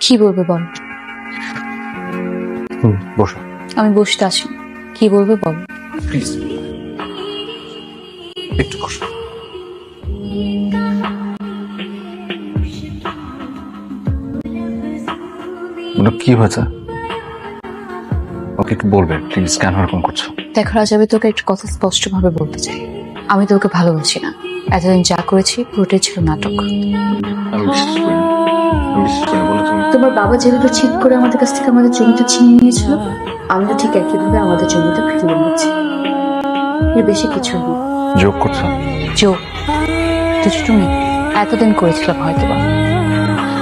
কি বলবে বল। বসো। আমি বসতে আসি। কি বলবে বল। প্লিজ একটু বসো। কি হয়েছে ওকে একটু বলবে প্লিজ, কেন এরকম করছো? দেখো রাজ, আমি তোকে একটা কথা স্পষ্ট ভাবে বলতে চাই। আমি তোকে ভালোবাসি না। এতদিন যা করেছি পুরোটাই ছিল নাটক। আমি বিশ্বাস করি না, আমি বিশ্বাস করি না। বলো তুমি। তোমার বাবা যেভাবে ঠিক করে আমাদের কাছ থেকে আমাদের জমিটা ছিনিয়ে নিয়েছিল, আমিও ঠিক একইভাবে আমাদের জমিটা ফিরিয়ে নিচ্ছি। এর বেশি কিছু নেই। যোগ করছো? যোগ দুষ্টু নেই, এতদিন করেছিলাম হয়তোবা,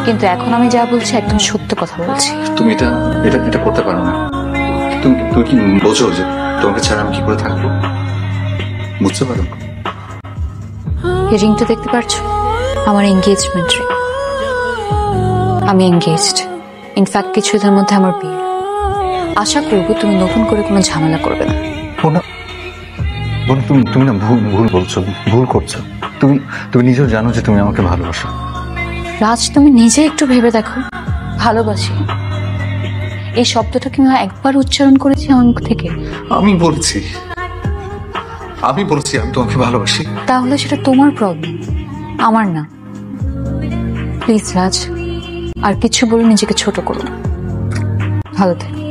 কিন্তু এখন আমি যা বলছি একদম সত্য কথা বলছি। তুমি এটা এটা এটা করতে পারো না। তুমি তুমি কি বোঝো যে তোমাকে ছাড়া আমি কি করে থাকবো? বুঝতে পারো? এই রিংটা দেখতে পারছো? আমার এঙ্গেজমেন্ট রিং। আমি এঙ্গেজড। ইনফ্যাক্ট কিছুদিনের মধ্যে আমার বিয়ে। আশা করবো তুমি নতুন করে কোনো ঝামেলা করবে না। বোন, তুমি তুমি না ভুল বলছো, ভুল করছো। তুমি তুমি নিজেও জানো যে তুমি আমাকে ভালোবাসো। রাজ, তুমি নিজে একটু ভেবে দেখো। ভালোবাসি এই শব্দটা কি আমি একবার উচ্চারণ করেছি আমার মুখ থেকে? আমি বলেছি আমি তোমাকে ভালোবাসি। তাহলে সেটা তোমার প্রবলেম, আমার না। প্লিজ রাজ, আর কিছু বলে নিজেকে ছোট করো না। ভালো থেকো।